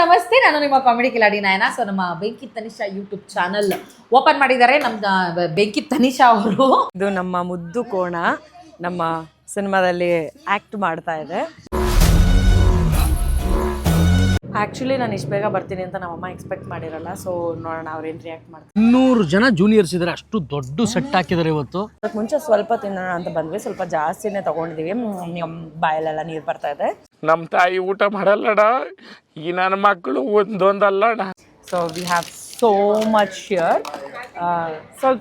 ನಮಸ್ತೆ, ನಾನು ನಿಮ್ಮ ಕಾಮಿಡಿ ಕಿಲಾಡಿ ನಯನ. ಸೊ ನಮ್ಮ ಬೆಂಕಿ ತನಿಷಾ ಯೂಟ್ಯೂಬ್ ಚಾನಲ್ ಓಪನ್ ಮಾಡಿದ್ದಾರೆ ನಮ್ಮ ಬೆಂಕಿ ತನಿಷಾ ಅವರು. ಇದು ನಮ್ಮ ಮುದ್ದು ಕೋಣ ನಮ್ಮ ಸಿನಿಮಾದಲ್ಲಿ ಆಕ್ಟ್ ಮಾಡ್ತಾ ಇದೆ. ಆಕ್ಚುಲಿ ನಾನು ಇಷ್ಟು ಬೇಗ ಬರ್ತೀನಿ ಅಂತ ನಮ್ಮಮ್ಮ ಎಕ್ಸ್ಪೆಕ್ಟ್ ಮಾಡಿರಲ್ಲ. ಸೊ ನೋಡೋಣ ಅವ್ರೇನು ರಿಯಾಕ್ಟ್ ಮಾಡ್ತಾರೆ. 200 ಜನ ಜೂನಿಯರ್ಸ್ ಇದ್ದಾರೆ, ಅಷ್ಟು ದೊಡ್ಡ ಸೆಟ್ ಹಾಕಿದ್ದಾರೆ ಇವತ್ತು. ಅದಕ್ಕೆ ಮುಂಚೆ ಸ್ವಲ್ಪ ತಿನ್ನೋಣ ಅಂತ ಬಂದ್ವಿ, ಸ್ವಲ್ಪ ಜಾಸ್ತಿನೇ ತಗೊಂಡಿದೀವಿ. ಬಾಯಲ್ಲೆಲ್ಲ ನೀರು ಬರ್ತಾ ಇದೆ. ನಮ್ಮ ತಾಯಿ ಊಟ ಮಾಡಲ್ಲಡ, ಈ ನನ್ನ ಮಕ್ಕಳು ಒಂದೊಂದಲ್ಲಡ. So we have so much here.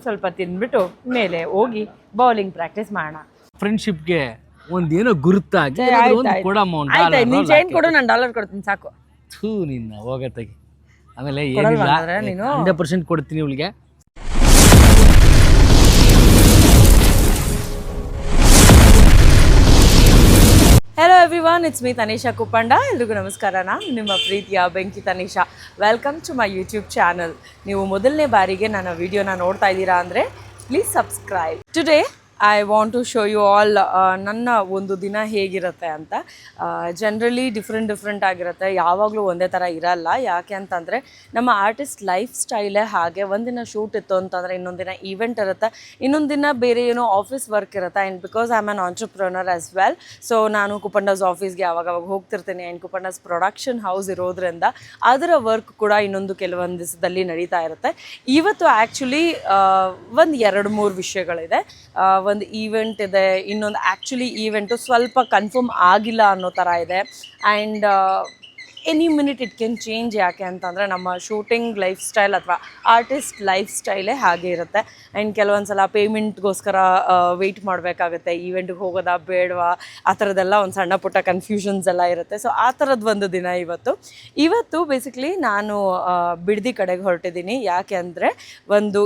ಸ್ವಲ್ಪ ತಿಂದ್ಬಿಟ್ಟು ಮೇಲೆ ಹೋಗಿ ಬೌಲಿಂಗ್ ಪ್ರಾಕ್ಟೀಸ್ ಮಾಡೋಣ. ಫ್ರೆಂಡ್ಶಿಪ್ಗೆ ಒಂದೇನೋ ಗುರುತಾಗಿ ನೀನ್ ಚೈನ್ ಕೊಡು, ನಾನು $1 ಕೊಡ್ತೀನಿ ಸಾಕು. ನಿನ್ನ ಹೋಗತ್ತಾಗಿ ಆಮೇಲೆ ನೀನು 100% ಕೊಡ್ತೀನಿ ಇವಳಿಗೆ. Hello everyone, it's me Tanisha Kuppanda. ಎಲ್ರಿಗೂ ನಮಸ್ಕಾರ. ನಾನು ನಿಮ್ಮ ಪ್ರೀತಿಯ ಬೆಂಕಿ Tanisha. Welcome to my YouTube channel. ನೀವು ಮೊದಲನೇ ಬಾರಿಗೆ ನನ್ನ ವಿಡಿಯೋನ ನೋಡ್ತಾ ಇದ್ದೀರಾ ಅಂದರೆ please subscribe. Today I want to show you all ನನ್ನ ಒಂದು ದಿನ ಹೇಗಿರುತ್ತೆ ಅಂತ. ಜನರಲಿ ಡಿಫ್ರೆಂಟ್ ಆಗಿರುತ್ತೆ, ಯಾವಾಗಲೂ ಒಂದೇ ಥರ ಇರಲ್ಲ. ಯಾಕೆ ಅಂತಂದರೆ ನಮ್ಮ ಆರ್ಟಿಸ್ಟ್ ಲೈಫ್ ಸ್ಟೈಲೇ ಹಾಗೆ. ಒಂದಿನ ಶೂಟ್ ಇತ್ತು ಅಂತಂದರೆ ಇನ್ನೊಂದು ದಿನ ಈವೆಂಟ್ ಇರುತ್ತೆ, ಇನ್ನೊಂದು ದಿನ ಬೇರೆ ಏನೋ ಆಫೀಸ್ ವರ್ಕ್ ಇರುತ್ತೆ. And because I am on entrepreneur as well, so ನಾನು ಕುಪ್ಪಂಡಾಸ್ ಆಫೀಸ್ಗೆ ಅವಾಗ ಹೋಗ್ತಿರ್ತೀನಿ. ಆ್ಯಂಡ್ ಕುಪ್ಪಂಡಾಸ್ ಪ್ರೊಡಕ್ಷನ್ ಹೌಸ್ ಇರೋದ್ರಿಂದ ಅದರ ವರ್ಕ್ ಕೂಡ ಇನ್ನೊಂದು ಕೆಲವೊಂದು ದಿವಸದಲ್ಲಿ ನಡೀತಾ ಇರುತ್ತೆ. ಇವತ್ತು ಆ್ಯಕ್ಚುಲಿ ಒಂದು 2-3 ವಿಷಯಗಳಿದೆ. ಒಂದು ಈವೆಂಟ್ ಇದೆ, ಇನ್ನೊಂದು ಆ್ಯಕ್ಚುಲಿ ಈವೆಂಟು ಸ್ವಲ್ಪ ಕನ್ಫರ್ಮ್ ಆಗಿಲ್ಲ ಅನ್ನೋ ಥರ ಇದೆ. And any minute it can change. ಯಾಕೆ ಅಂತಂದರೆ ನಮ್ಮ ಶೂಟಿಂಗ್ ಲೈಫ್ ಸ್ಟೈಲ್ ಅಥವಾ ಆರ್ಟಿಸ್ಟ್ ಲೈಫ್ ಸ್ಟೈಲೇ ಹಾಗೆ ಇರುತ್ತೆ. ಆ್ಯಂಡ್ ಕೆಲವೊಂದು ಸಲ ಪೇಮೆಂಟ್ಗೋಸ್ಕರ ವೆಯ್ಟ್ ಮಾಡಬೇಕಾಗುತ್ತೆ, ಈವೆಂಟ್ಗೆ ಹೋಗೋದಾ ಬೇಡವಾ ಆ ಥರದ್ದೆಲ್ಲ ಒಂದು ಸಣ್ಣ ಪುಟ್ಟ ಕನ್ಫ್ಯೂಷನ್ಸ್ ಎಲ್ಲ ಇರುತ್ತೆ. ಸೊ ಆ ಥರದ್ದು ಒಂದು ದಿನ ಇವತ್ತು ಬೇಸಿಕ್ಲಿ ನಾನು ಬಿಡದಿ ಕಡೆಗೆ ಹೊರಟಿದ್ದೀನಿ. ಯಾಕೆ ಅಂದರೆ ಒಂದು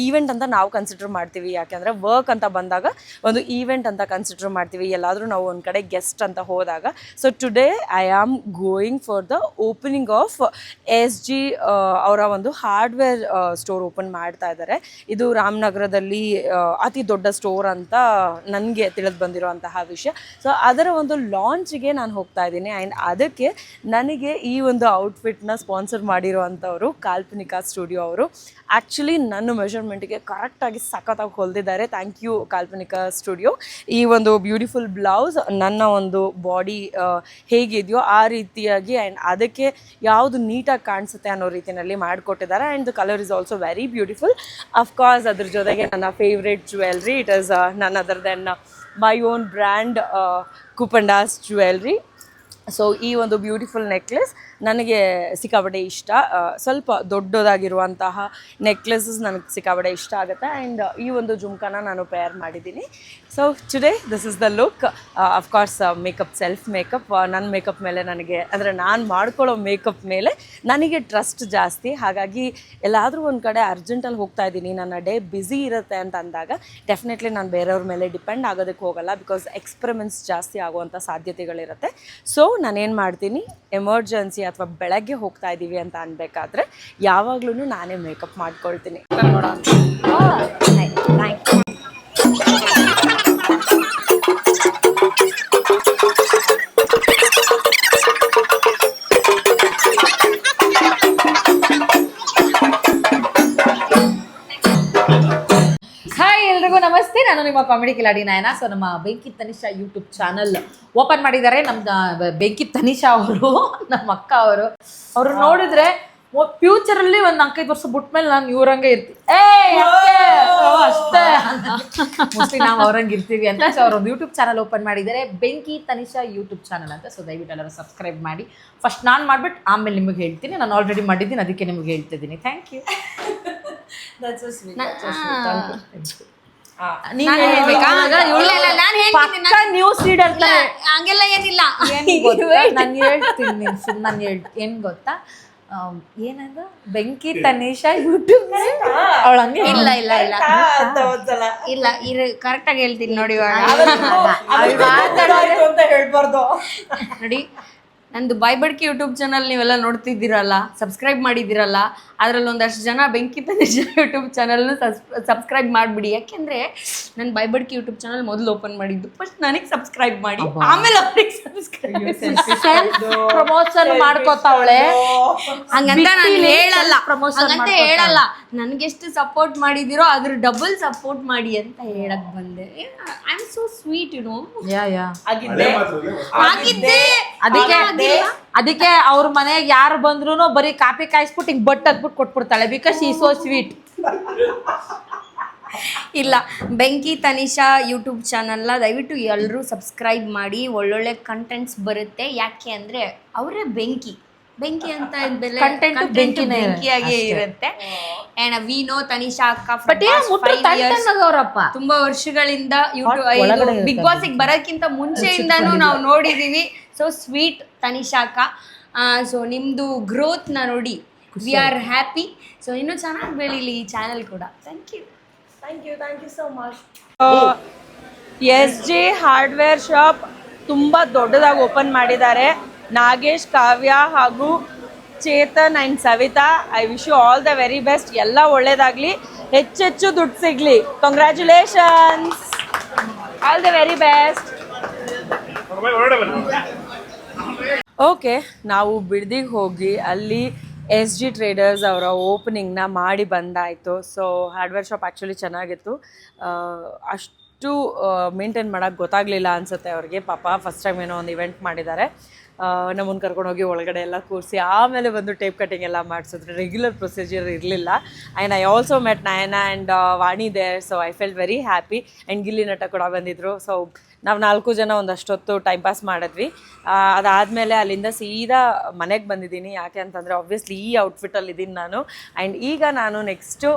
ಈವೆಂಟ್ ಅಂತ ನಾವು ಕನ್ಸಿಡರ್ ಮಾಡ್ತೀವಿ. ಯಾಕೆಂದರೆ ವರ್ಕ್ ಅಂತ ಬಂದಾಗ ಒಂದು ಈವೆಂಟ್ ಅಂತ ಕನ್ಸಿಡರ್ ಮಾಡ್ತೀವಿ, ಎಲ್ಲಾದರೂ ನಾವು ಒಂದು ಕಡೆ ಗೆಸ್ಟ್ ಅಂತ ಹೋದಾಗ. So today I am going for the opening of SG ಅವರ ಒಂದು ಹಾರ್ಡ್ವೇರ್ ಸ್ಟೋರ್ ಓಪನ್ ಮಾಡ್ತಾ ಇದ್ದಾರೆ. ಇದು ರಾಮನಗರದಲ್ಲಿ ಅತಿ ದೊಡ್ಡ ಸ್ಟೋರ್ ಅಂತ ನನಗೆ ತಿಳಿದು ಬಂದಿರುವಂತಹ ವಿಷಯ. ಸೊ ಅದರ ಒಂದು ಲಾಂಚಿಗೆ ನಾನು ಹೋಗ್ತಾ ಇದ್ದೀನಿ. ಆ್ಯಂಡ್ ಅದಕ್ಕೆ ನನಗೆ ಈ ಒಂದು ಔಟ್ಫಿಟ್ನ ಸ್ಪಾನ್ಸರ್ ಮಾಡಿರುವಂಥವರು ಕಾಲ್ಪನಿಕಾ ಸ್ಟುಡಿಯೋ ಅವರು. ಆ್ಯಕ್ಚುಲಿ ನನ್ನ ಮೆಷರ್ಮೆಂಟ್ಗೆ ಕರೆಕ್ಟಾಗಿ ಸಖತ್ತಾಗಿ ಹೊಲಿದಿದ್ದಾರೆ. Thank you Kalpanika studio. ಈ ಒಂದು ಬ್ಯೂಟಿಫುಲ್ ಬ್ಲೌಸ್ ನನ್ನ ಒಂದು ಬಾಡಿ ಹೇಗಿದೆಯೋ ಆ ರೀತಿಯಾಗಿ ಆ್ಯಂಡ್ ಅದಕ್ಕೆ ಯಾವುದು ನೀಟಾಗಿ ಕಾಣಿಸುತ್ತೆ ಅನ್ನೋ ರೀತಿಯಲ್ಲಿ ಮಾಡಿಕೊಟ್ಟಿದ್ದಾರೆ. And the colour is also very beautiful. Of course ಅದ್ರ ಜೊತೆಗೆ ನನ್ನ favourite jewellery, it is none other than my own brand Kuppandas jewellery. So ಈ ಒಂದು ಬ್ಯೂಟಿಫುಲ್ ನೆಕ್ಲೆಸ್ ನನಗೆ ಸಿಕ್ಕಾಪಟ್ಟೆ ಇಷ್ಟ. ಸ್ವಲ್ಪ ದೊಡ್ಡದಾಗಿರುವಂತಹ ನೆಕ್ಲೆಸಸ್ ನನಗೆ ಸಿಕ್ಕಾಪಟ್ಟೆ ಇಷ್ಟ ಆಗುತ್ತೆ. ಆ್ಯಂಡ್ ಈ ಒಂದು ಜುಮ್ಕಾನ ನಾನು ಪೇರ್ ಮಾಡಿದ್ದೀನಿ. So today this is the look. Of course makeup, self makeup. ನನ್ನ ಮೇಕಪ್ ಮೇಲೆ ನನಗೆ ಅಂದರೆ ನಾನು ಮಾಡ್ಕೊಳ್ಳೋ ಮೇಕಪ್ ಮೇಲೆ ನನಗೆ ಟ್ರಸ್ಟ್ ಜಾಸ್ತಿ. ಹಾಗಾಗಿ ಎಲ್ಲಾದರೂ ಒಂದು ಕಡೆ ಅರ್ಜೆಂಟಲ್ಲಿ ಹೋಗ್ತಾ ಇದ್ದೀನಿ, ನನ್ನ ಡೇ ಬ್ಯುಸಿ ಇರುತ್ತೆ ಅಂತ ಅಂದಾಗ ಡೆಫಿನೆಟ್ಲಿ ನಾನು ಬೇರೆಯವ್ರ ಮೇಲೆ ಡಿಪೆಂಡ್ ಆಗೋದಕ್ಕೆ ಹೋಗಲ್ಲ. ಬಿಕಾಸ್ ಎಕ್ಸ್ಪೆರಿಮೆಂಟ್ಸ್ ಜಾಸ್ತಿ ಆಗುವಂಥ ಸಾಧ್ಯತೆಗಳಿರುತ್ತೆ. ಸೊ ನಾನೇನು ಮಾಡ್ತೀನಿ, ಎಮರ್ಜೆನ್ಸಿ ಅಥವಾ ಬೆಳಗ್ಗೆ ಹೋಗ್ತಾ ಇದ್ದೀವಿ ಅಂತ ಅನ್ಬೇಕಾದ್ರೆ ಯಾವಾಗ್ಲೂ ನಾನೇ ಮೇಕಪ್ ಮಾಡ್ಕೊಳ್ತೀನಿ. ಎಲ್ರಿಗೂ ನಮಸ್ತೆ, ನಾನು ನಿಮ್ಮ ಕಾಮಿಡಿ ಕಿಲಾಡಿ ನಯನ. ಸೊ ನಮ್ಮ ಬೆಂಕಿ ತನಿಷಾ ಯೂಟ್ಯೂಬ್ ಚಾನಲ್ ಓಪನ್ ಮಾಡಿದ್ದಾರೆ ನಮ್ಮ ಬೆಂಕಿ ತನಿಷಾ ಅವರು, ನಮ್ಮ ಅಕ್ಕ ಅವರು ನೋಡಿದ್ರೆ ಫ್ಯೂಚರಲ್ಲಿ ಒಂದು 4-5 ವರ್ಷ ಬಿಟ್ಟ ಮೇಲೆ ನಾನು ಇವ್ರಂಗೆ ಇರ್ತೀವಿ, ಅಷ್ಟೇ ಮೋಸ್ಟ್ಲಿ ನಾವು ಅವ್ರಂಗೆ ಇರ್ತೀವಿ ಅಂತ. ಸೊ ಅವ್ರೊಂದು ಯೂಟ್ಯೂಬ್ ಚಾನಲ್ ಓಪನ್ ಮಾಡಿದ್ದಾರೆ, ಬೆಂಕಿ ತನಿಷಾ ಯೂಟ್ಯೂಬ್ ಚಾನಲ್ ಅಂತ. ಸೊ ದಯವಿಟ್ಟು ಎಲ್ಲರೂ ಸಬ್ಸ್ಕ್ರೈಬ್ ಮಾಡಿ. ಫಸ್ಟ್ ನಾನು ಮಾಡ್ಬಿಟ್ಟು ಆಮೇಲೆ ನಿಮಗೆ ಹೇಳ್ತೀನಿ. ನಾನು ಆಲ್ರೆಡಿ ಮಾಡಿದ್ದೀನಿ, ಅದಕ್ಕೆ ನಿಮಗೆ ಹೇಳ್ತಿದ್ದೀನಿ. Thank you. ನ್ಯೂಸ್ ರೀಡರ್ ಹಂಗೆಲ್ಲ ಏನಿಲ್ಲ. ನಾನು ಹೇಳ್ತೀನಿ, ಸುಮ್ಮನೆ ಏನ್ ಗೊತ್ತಾ, ಏನದು ಬೆಂಕಿ ತನಿಷಾ ಯೂಟ್ಯೂಬ್ ಅವಳಂಗೆ ಇಲ್ಲ ಇಲ್ಲ ಇಲ್ಲ ಇಲ್ಲ ಇರು ಕರೆಕ್ಟ್ ಆಗಿ ಹೇಳ್ತೀನಿ ನೋಡಿ. ಹೇಳ್ಬಾರ್ದು ನೋಡಿ, ನಂದು ಬಾಯ್ಬಡ್ಕಿ ಯೂಟ್ಯೂಬ್ ಚಾನಲ್ ನೀವೆಲ್ಲ ನೋಡ್ತಿದ್ದೀರಲ್ಲ, ಸಬ್ಸ್ಕ್ರೈಬ್ ಮಾಡಿದ್ದೀರಲ್ಲ, ಅದರಲ್ಲಿ ಒಂದಷ್ಟು ಜನ ಬೆಂಕಿ ತನಿಷಾ ಯೂಟ್ಯೂಬ್ ಚಾನಲ್ನು ಸಬ್ಸ್ಕ್ರೈಬ್ ಮಾಡಿಬಿಡಿ. ಯಾಕೆಂದರೆ ನಾನು ಬಾಯ್ಬಡ್ಕಿ ಯೂಟ್ಯೂಬ್ ಚಾನಲ್ ಮೊದಲು ಓಪನ್ ಮಾಡಿದ್ದು, ಫಸ್ಟ್ ನನಗೆ ಸಬ್ಸ್ಕ್ರೈಬ್ ಮಾಡಿ, ಆಮೇಲೆ ಅವ್ರಿಗೆ ಸಬ್ಸ್ಕ್ರೈಬ್. ಪ್ರಮೋಷನ್ ಮಾಡ್ಕೋತಾವಳೆ. ಹಂಗಂತ ನಾನು ಹೇಳಲ್ಲ, ನನಗೆಷ್ಟು ಸಪೋರ್ಟ್ ಮಾಡಿದಿರೋ ಅದ್ರ ಡಬಲ್ ಸಪೋರ್ಟ್ ಮಾಡಿ ಅಂತ ಹೇಳಕ್ ಬಂದೆ. I am so sweet, you know. ಅದಕ್ಕೆ ಅವ್ರ ಮನೆಗೆ ಯಾರು ಬಂದ್ರು ಬರೀ ಕಾಪಿ ಕಾಯಿಸ್ಬಿಟ್ಟು ಹಿಂಗ್ ಬಟ್ ಹತ್ಬಿಟ್ಟು ಕೊಟ್ಬಿಡ್ತಾಳೆ, ಬಿಕಾಸ್ ಈ ಸೋ ಸ್ವೀಟ್. ಇಲ್ಲ, ಬೆಂಕಿ ತನಿಷಾ ಯೂಟ್ಯೂಬ್ ಚಾನಲ್ನ ದಯವಿಟ್ಟು ಎಲ್ಲರೂ ಸಬ್ಸ್ಕ್ರೈಬ್ ಮಾಡಿ. ಒಳ್ಳೊಳ್ಳೆ ಕಂಟೆಂಟ್ಸ್ ಬರುತ್ತೆ. ಯಾಕೆ ಅಂದರೆ ಅವರೇ ಬೆಂಕಿ ಅಂತ ಬೆಂಕಿಯಾಗೇ ಇರುತ್ತೆ. ಅಂಡ್ ವಿ ನೋ ತನಿಷಾ ಅಕ್ಕ ತುಂಬಾ ವರ್ಷಗಳಿಂದ ಯೂಟ್ಯೂಬ್ ಬಿಗ್ ಬಾಸ್ಗೆ ಬರೋಕ್ಕಿಂತ ಮುಂಚೆಯಿಂದಾನು ನಾವು ನೋಡಿದೀವಿ. ಸೊ ಸ್ವೀಟ್ ತನಿಷಾ ಅಕ್ಕ. ಸೊ ನಿಮ್ದು ಗ್ರೋತ್ನ ನೋಡಿ ವಿ ಆರ್ ಹ್ಯಾಪಿ. ಸೊ ಇನ್ನೂ ಚೆನ್ನಾಗಿ ಬೆಳೀಲಿ ಈ ಚಾನಲ್ ಕೂಡ. Thank you so much. SJ hardware shop ತುಂಬ ದೊಡ್ಡದಾಗಿ ಓಪನ್ ಮಾಡಿದ್ದಾರೆ. ನಾಗೇಶ್, ಕಾವ್ಯ ಹಾಗೂ Chetan and Savita, I wish you all the very best. ಎಲ್ಲ ಒಳ್ಳೇದಾಗಲಿ, ಹೆಚ್ಚೆಚ್ಚು ದುಡ್ಡು ಸಿಗಲಿ. Congratulations, all the very best. Okay, ನಾವು ಬಿಡ್ದಿಗೆ ಹೋಗಿ ಅಲ್ಲಿ SG ಟ್ರೇಡರ್ಸ್ ಅವರ ಓಪನಿಂಗ್ನ ಮಾಡಿ ಬಂದಾಯಿತು. ಸೊ ಹಾರ್ಡ್ವೇರ್ ಶಾಪ್ ಆ್ಯಕ್ಚುಲಿ ಚೆನ್ನಾಗಿತ್ತು. ಅಷ್ಟು ಮೇಂಟೈನ್ ಮಾಡೋಕ್ಕೆ ಗೊತ್ತಾಗಲಿಲ್ಲ ಅನಿಸುತ್ತೆ ಅವ್ರಿಗೆ. ಪಾಪ ಫಸ್ಟ್ ಟೈಮ್ ಏನೋ ಒಂದು ಇವೆಂಟ್ ಮಾಡಿದ್ದಾರೆ. ನಮ್ಮನ್ನು ಕರ್ಕೊಂಡೋಗಿ ಒಳಗಡೆ ಎಲ್ಲ ಕೂರಿಸಿ ಆಮೇಲೆ ಬಂದು ಟೇಪ್ ಕಟಿಂಗ್ ಎಲ್ಲ ಮಾಡಿಸಿದ್ರು. ರೆಗ್ಯುಲರ್ ಪ್ರೊಸೀಜರ್ ಇರಲಿಲ್ಲ. And I also met Nayana and Vani there. So I felt very happy. And Gilli Nata ಕೂಡ ಬಂದಿದ್ದರು. ಸೊ ನಾವು 4 ಜನ ಒಂದಷ್ಟೊತ್ತು ಟೈಮ್ ಪಾಸ್ ಮಾಡಿದ್ವಿ. ಅದಾದಮೇಲೆ ಅಲ್ಲಿಂದ ಸೀದಾ ಮನೆಗೆ ಬಂದಿದ್ದೀನಿ. ಯಾಕೆ ಅಂತಂದರೆ ಆಬ್ವಿಯಸ್ಲಿ ಈ ಔಟ್ಫಿಟ್ಟಲ್ಲಿ ಇದ್ದೀನಿ ನಾನು. ಆ್ಯಂಡ್ ಈಗ ನಾನು ನೆಕ್ಸ್ಟು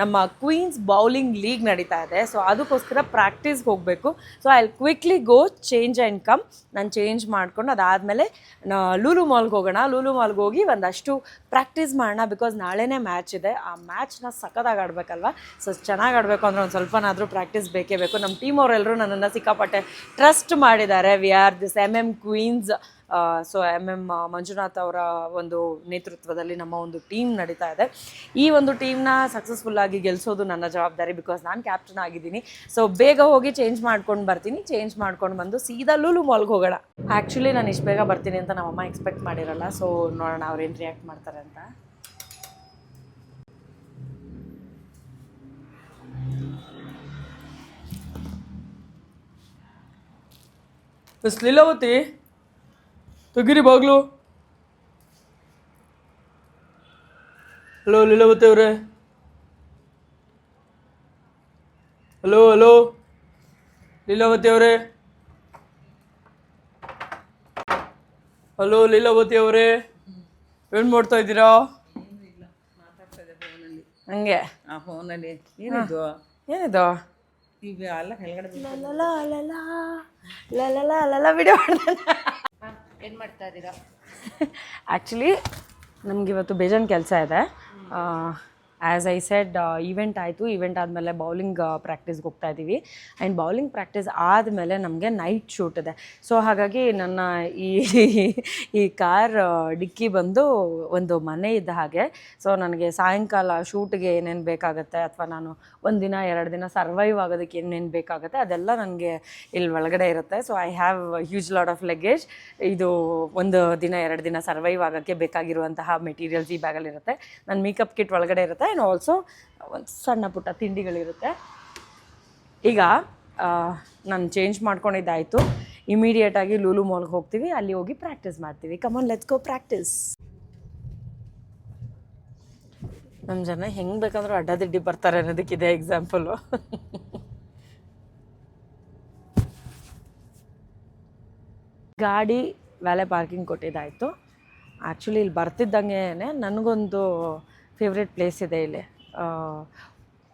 ನಮ್ಮ ಕ್ವೀನ್ಸ್ ಬೌಲಿಂಗ್ ಲೀಗ್ ನಡೀತಾ ಇದೆ. ಸೊ ಅದಕ್ಕೋಸ್ಕರ ಪ್ರಾಕ್ಟೀಸ್ಗೆ ಹೋಗಬೇಕು. So I quickly go change and come. ನಾನು ಚೇಂಜ್ ಮಾಡ್ಕೊಂಡು ಅದಾದಮೇಲೆ ಲೂಲು ಮಾಲ್ಗೆ ಹೋಗೋಣ. ಲೂಲು ಮಾಲ್ಗೆ ಹೋಗಿ ಒಂದಷ್ಟು ಪ್ರಾಕ್ಟೀಸ್ ಮಾಡೋಣ. ಬಿಕಾಸ್ ನಾಳೆನೇ ಮ್ಯಾಚ್ ಇದೆ. ಆ ಮ್ಯಾಚ್ನ ಸಖತ್ತಾಗಿ ಆಡಬೇಕಲ್ವ. ಸೊ ಚೆನ್ನಾಗಿ ಆಡಬೇಕು ಅಂದರೆ ಒಂದು ಸ್ವಲ್ಪನಾದರೂ ಪ್ರಾಕ್ಟೀಸ್ ಬೇಕೇ ಬೇಕು. ನಮ್ಮ ಟೀಮ್ ಅವರೆಲ್ಲರೂ ನನ್ನನ್ನು ಸಿಕ್ಕಾಪಟ್ಟೆ ಟ್ರಸ್ಟ್ ಮಾಡಿದ್ದಾರೆ. We are this MM queens. So MM Manjunath ಅವರ ಒಂದು ನೇತೃತ್ವದಲ್ಲಿ ನಮ್ಮ ಒಂದು ಟೀಮ್ ನಡೀತಾ ಇದೆ. ಈ ಒಂದು ಟೀಮ್ನ ಸಕ್ಸಸ್ಫುಲ್ಲಾಗಿ ಗೆಲ್ಲಿಸೋದು ನನ್ನ ಜವಾಬ್ದಾರಿ. ಬಿಕಾಸ್ ನಾನು ಕ್ಯಾಪ್ಟನ್ ಆಗಿದ್ದೀನಿ. ಸೊ ಬೇಗ ಹೋಗಿ ಚೇಂಜ್ ಮಾಡ್ಕೊಂಡು ಬರ್ತೀನಿ. ಚೇಂಜ್ ಮಾಡ್ಕೊಂಡು ಬಂದು ಸೀದಾ ಲೂಲು ಮಾಲ್ಗೆ ಹೋಗೋಣ. ಆ್ಯಕ್ಚುಲಿ ನಾನು ಇಷ್ಟು ಬೇಗ ಬರ್ತೀನಿ ಅಂತ ನಮ್ಮಮ್ಮ ಎಕ್ಸ್ಪೆಕ್ಟ್ ಮಾಡಿರಲ್ಲ. ಸೊ ನೋಡೋಣ ಅವ್ರೇನು ರಿಯಾಕ್ಟ್ ಮಾಡ್ತಾರೆ ಅಂತ. ಮಿಸ್ ಲೀಲಾವತಿ, ತೆಗೀರಿ ಬಾಗ್ಲು. ಹಲೋ ಲೀಲಾವತಿ ಅವರೇ. ಹಲೋ ಲೀಲಾವತಿ ಅವರೇ. ಹಲೋ ಲೀಲಾವತಿ ಅವರೇ, ಏನು ಮಾಡ್ತಾ ಇದ್ದೀರಾ? ಹಂಗೆ ಫೋನಲ್ಲಿ ಏನಿದು ಏನಿದು ಈಗ ಎಲ್ಲ ಕೆಳಗಡೆ ವಿಡಿಯೋ ಏನ್ ಮಾಡ್ತಾ ಇದ್ದೀರಾ? ಆ್ಯಕ್ಚುಲಿ ನಮಗಿವತ್ತು ಬೇಜಾನ್ ಕೆಲಸ ಇದೆ. ಆ್ಯಸ್ ಐ ಸೆಡ್, ಈವೆಂಟ್ ಆಯಿತು. ಈವೆಂಟ್ ಆದಮೇಲೆ ಬೌಲಿಂಗ್ ಪ್ರಾಕ್ಟೀಸ್ಗೆ ಹೋಗ್ತಾ ಇದ್ದೀವಿ. ಆ್ಯಂಡ್ ಬೌಲಿಂಗ್ ಪ್ರಾಕ್ಟೀಸ್ ಆದಮೇಲೆ ನಮಗೆ ನೈಟ್ ಶೂಟ್ ಇದೆ. ಸೊ ಹಾಗಾಗಿ ನನ್ನ ಈ ಕಾರ್ ಡಿಕ್ಕಿ ಬಂದು ಒಂದು ಮನೆ ಇದ್ದ ಹಾಗೆ. ಸೊ ನನಗೆ ಸಾಯಂಕಾಲ ಶೂಟ್ಗೆ ಏನೇನು ಬೇಕಾಗುತ್ತೆ, ಅಥವಾ ನಾನು 1 ದಿನ 2 ದಿನ ಸರ್ವೈವ್ ಆಗೋದಕ್ಕೆ ಏನೇನು ಬೇಕಾಗುತ್ತೆ ಅದೆಲ್ಲ ನನಗೆ ಇಲ್ಲಿ ಒಳಗಡೆ ಇರುತ್ತೆ. So I have huge lot of luggage. ಇದು 1 ದಿನ 2 ದಿನ ಸರ್ವೈವ್ ಆಗೋಕ್ಕೆ ಬೇಕಾಗಿರುವಂತಹ ಮೆಟೀರಿಯಲ್ಸ್ ಈ ಬ್ಯಾಗಲ್ಲಿರುತ್ತೆ. ನನ್ನ ಮೇಕಪ್ ಕಿಟ್ ಒಳಗಡೆ ಇರುತ್ತೆ. ಆ್ಯಂಡ್ ಆಲ್ಸೋ ಒಂದು ಸಣ್ಣ ಪುಟ್ಟ ತಿಂಡಿಗಳಿರುತ್ತೆ. ಈಗ ನಾನು ಚೇಂಜ್ ಮಾಡ್ಕೊಂಡಿದ್ದಾಯಿತು. ಇಮಿಡಿಯೇಟಾಗಿ ಲೂಲು ಮಾಲ್ಗೆ ಹೋಗ್ತೀವಿ. ಅಲ್ಲಿ ಹೋಗಿ ಪ್ರಾಕ್ಟೀಸ್ ಮಾಡ್ತೀವಿ. ಕಮಾನ್, ಲೆಟ್ಸ್ ಗೋ ಪ್ರಾಕ್ಟೀಸ್. ನಮ್ಮ ಜನ ಹೆಂಗೆ ಬೇಕಂದ್ರೂ ಅಡ್ಡದಿಡ್ಡಿ ಬರ್ತಾರೆ ಅನ್ನೋದಕ್ಕಿದೆ ಎಕ್ಸಾಂಪಲು. ಗಾಡಿ ವ್ಯಾಲೆ ಪಾರ್ಕಿಂಗ್ ಕೊಟ್ಟಿದ್ದಾಯಿತು. ಆ್ಯಕ್ಚುಲಿ ಇಲ್ಲಿ ಬರ್ತಿದ್ದಂಗೆ ನನಗೊಂದು ಫೇವ್ರೆಟ್ ಪ್ಲೇಸ್ ಇದೆ ಇಲ್ಲಿ.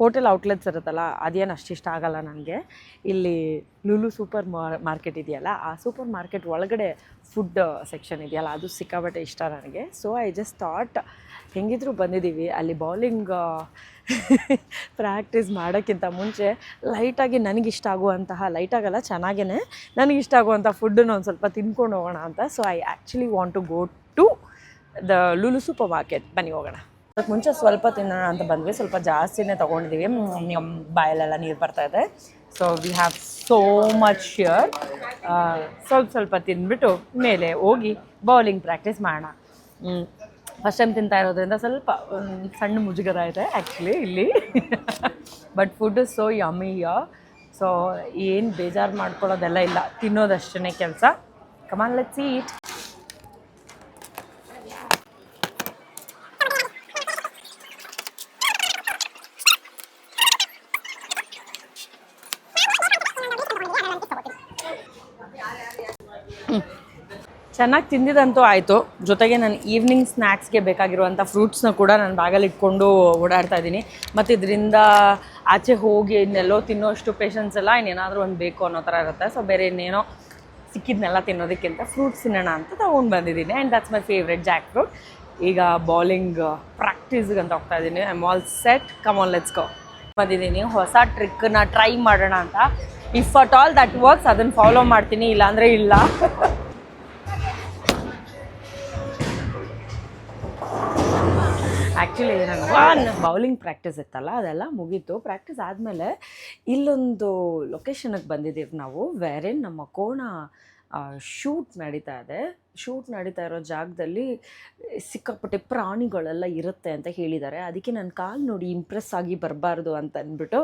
ಹೋಟೆಲ್ ಔಟ್ಲೆಟ್ಸ್ ಇರುತ್ತಲ್ಲ ಅದೇನು ಅಷ್ಟಿಷ್ಟ ಆಗಲ್ಲ ನನಗೆ. ಇಲ್ಲಿ ಲುಲು ಸೂಪರ್ ಮಾರ್ಕೆಟ್ ಇದೆಯಲ್ಲ, ಆ ಸೂಪರ್ ಮಾರ್ಕೆಟ್ ಒಳಗಡೆ ಫುಡ್ ಸೆಕ್ಷನ್ ಇದೆಯಲ್ಲ, ಅದು ಸಿಕ್ಕಾಬಟ್ಟೆ ಇಷ್ಟ ನನಗೆ. ಸೊ ಐ ಜಸ್ಟ್ ಥಾಟ್ ಹೆಂಗಿದ್ರು ಬಂದಿದ್ದೀವಿ, ಅಲ್ಲಿ ಬೌಲಿಂಗ್ ಪ್ರಾಕ್ಟೀಸ್ ಮಾಡೋಕ್ಕಿಂತ ಮುಂಚೆ ಲೈಟಾಗಿ ನನಗಿಷ್ಟ ಆಗುವಂತಹ, ಲೈಟಾಗಲ್ಲ ಚೆನ್ನಾಗೇ ನನಗಿಷ್ಟ ಆಗುವಂಥ ಫುಡ್ಡನ್ನು ಒಂದು ಸ್ವಲ್ಪ ತಿನ್ಕೊಂಡು ಹೋಗೋಣ ಅಂತ. So I actually want to go to the Lulu supermarket. ಬನ್ನಿ ಹೋಗೋಣ. ಅದಕ್ಕೆ ಮುಂಚೆ ಸ್ವಲ್ಪ ತಿನ್ನೋಣ ಅಂತ ಬಂದ್ವಿ, ಸ್ವಲ್ಪ ಜಾಸ್ತಿನೇ ತೊಗೊಂಡಿದ್ದೀವಿ, ಬಾಯಲ್ಲೆಲ್ಲ ನೀರು ಬರ್ತಾಯಿದೆ. So we have so much shear. ಸ್ವಲ್ಪ ತಿಂದ್ಬಿಟ್ಟು ಮೇಲೆ ಹೋಗಿ ಬೌಲಿಂಗ್ ಪ್ರಾಕ್ಟೀಸ್ ಮಾಡೋಣ. ಫಸ್ಟ್ ಟೈಮ್ ತಿಂತಾ ಇರೋದ್ರಿಂದ ಸ್ವಲ್ಪ ಸಣ್ಣ ಮುಜುಗರ ಇದೆ ಆ್ಯಕ್ಚುಲಿ ಇಲ್ಲಿ. But food is so yummy. So ಏನು ಬೇಜಾರು ಮಾಡ್ಕೊಳ್ಳೋದೆಲ್ಲ ಇಲ್ಲ, ತಿನ್ನೋದಷ್ಟೇ ಕೆಲಸ. ಕಮಾನ್ ಲೆಟ್ಸ್ ಈಟ್. ಚೆನ್ನಾಗಿ ತಿಂದಿದಂತೂ ಆಯಿತು. ಜೊತೆಗೆ ನಾನು ಈವ್ನಿಂಗ್ ಸ್ನ್ಯಾಕ್ಸ್ಗೆ ಬೇಕಾಗಿರುವಂಥ ಫ್ರೂಟ್ಸ್ನ ಕೂಡ ನಾನು ಬ್ಯಾಗಲ್ಲಿ ಇಟ್ಕೊಂಡು ಓಡಾಡ್ತಾ ಇದ್ದೀನಿ. ಮತ್ತು ಇದರಿಂದ ಆಚೆ ಹೋಗಿ ಇನ್ನೆಲ್ಲೋ ತಿನ್ನೋಷ್ಟು ಪೇಷನ್ಸ್ ಎಲ್ಲ ಇನ್ನೇನಾದರೂ ಒಂದು ಬೇಕು ಅನ್ನೋ ಥರ ಇರುತ್ತೆ. ಸೊ ಬೇರೆ ಇನ್ನೇನೋ ಸಿಕ್ಕಿದ್ನೆಲ್ಲ ತಿನ್ನೋದಕ್ಕಿಂತ ಫ್ರೂಟ್ಸ್ ತಿನ್ನೋಣ ಅಂತ ತೊಗೊಂಡು ಬಂದಿದ್ದೀನಿ. And that's my favourite Jack fruit. ಈಗ ಬೌಲಿಂಗ್ ಪ್ರಾಕ್ಟೀಸ್ಗೆ ಅಂತ ಹೋಗ್ತಾ ಇದ್ದೀನಿ. I am all set. Come on let's ಗೋ. ಬಂದಿದ್ದೀನಿ ಹೊಸ ಟ್ರಿಕ್ಕನ್ನ ಟ್ರೈ ಮಾಡೋಣ ಅಂತ. If at all that works ಅದನ್ನು ಫಾಲೋ ಮಾಡ್ತೀನಿ, ಇಲ್ಲಾಂದರೆ ಇಲ್ಲ. ಆ್ಯಕ್ಚುಲಿ ನನ್ನ ಬೌಲಿಂಗ್ ಪ್ರಾಕ್ಟೀಸ್ ಇತ್ತಲ್ಲ, ಅದೆಲ್ಲ ಮುಗೀತು. ಪ್ರಾಕ್ಟೀಸ್ ಆದಮೇಲೆ ಇಲ್ಲೊಂದು ಲೊಕೇಶನ್ಗೆ ಬಂದಿದ್ದೀವಿ ನಾವು, ವೇರೇನ್ ನಮ್ಮ ಕೋಣ ಶೂಟ್ ನಡೀತಾ ಇದೆ. ಶೂಟ್ ನಡೀತಾ ಇರೋ ಜಾಗದಲ್ಲಿ ಸಿಕ್ಕಾಪಟ್ಟೆ ಪ್ರಾಣಿಗಳೆಲ್ಲ ಇರುತ್ತೆ ಅಂತ ಹೇಳಿದ್ದಾರೆ. ಅದಕ್ಕೆ ನನ್ನ ಕಾಲು ನೋಡಿ ಇಂಪ್ರೆಸ್ ಆಗಿ ಬರಬಾರ್ದು ಅಂತ ಅಂದ್ಬಿಟ್ಟು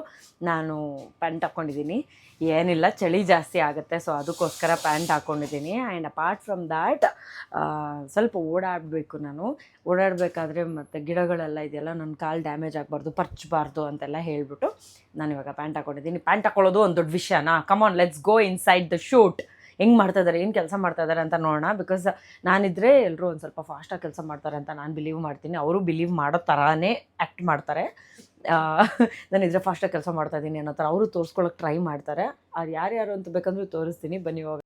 ನಾನು ಪ್ಯಾಂಟ್ ಹಾಕ್ಕೊಂಡಿದ್ದೀನಿ. ಏನಿಲ್ಲ, ಚಳಿ ಜಾಸ್ತಿ ಆಗುತ್ತೆ, ಸೊ ಅದಕ್ಕೋಸ್ಕರ ಪ್ಯಾಂಟ್ ಹಾಕ್ಕೊಂಡಿದ್ದೀನಿ. ಆ್ಯಂಡ್ ಅಪಾರ್ಟ್ ಫ್ರಮ್ ದ್ಯಾಟ್ ಸ್ವಲ್ಪ ಓಡಾಡಬೇಕು. ನಾನು ಓಡಾಡಬೇಕಾದ್ರೆ ಮತ್ತು ಗಿಡಗಳೆಲ್ಲ ಇದೆಯಲ್ಲ, ನನ್ನ ಕಾಲು ಡ್ಯಾಮೇಜ್ ಆಗಬಾರ್ದು, ಪರ್ಚಬಾರ್ದು ಅಂತೆಲ್ಲ ಹೇಳಿಬಿಟ್ಟು ನಾನು ಇವಾಗ ಪ್ಯಾಂಟ್ ಹಾಕ್ಕೊಂಡಿದ್ದೀನಿ. ಪ್ಯಾಂಟ್ ಹಾಕ್ಕೊಳ್ಳೋದು ಒಂದು ದೊಡ್ಡ ವಿಷಯನಾ? Come on let's go inside the shoot. ಹೆಂಗೆ ಮಾಡ್ತಾಯಿದ್ದಾರೆ, ಏನು ಕೆಲಸ ಮಾಡ್ತಾಯಿದ್ದಾರೆ ಅಂತ ನೋಡೋಣ. ಬಿಕಾಸ್ ನಾನಿದ್ರೆ ಎಲ್ಲರೂ ಒಂದು ಸ್ವಲ್ಪ ಫಾಸ್ಟಾಗಿ ಕೆಲಸ ಮಾಡ್ತಾರೆ ಅಂತ ನಾನು ಬಿಲೀವ್ ಮಾಡ್ತೀನಿ. ಅವರು ಬಿಲೀವ್ ಮಾಡೋ ಥರನೇ ಆ್ಯಕ್ಟ್ ಮಾಡ್ತಾರೆ. ನಾನಿದ್ರೆ ಫಾಸ್ಟಾಗಿ ಕೆಲಸ ಮಾಡ್ತಾಯಿದ್ದೀನಿ ಅನ್ನೋ ಥರ ಅವರು ತೋರಿಸ್ಕೊಳ್ಳೋಕೆ ಟ್ರೈ ಮಾಡ್ತಾರೆ. ಅದು ಯಾರ್ಯಾರು ಅಂತ ಬೇಕಂದ್ರೂ ತೋರಿಸ್ತೀನಿ, ಬನ್ನಿ ಇವಾಗ.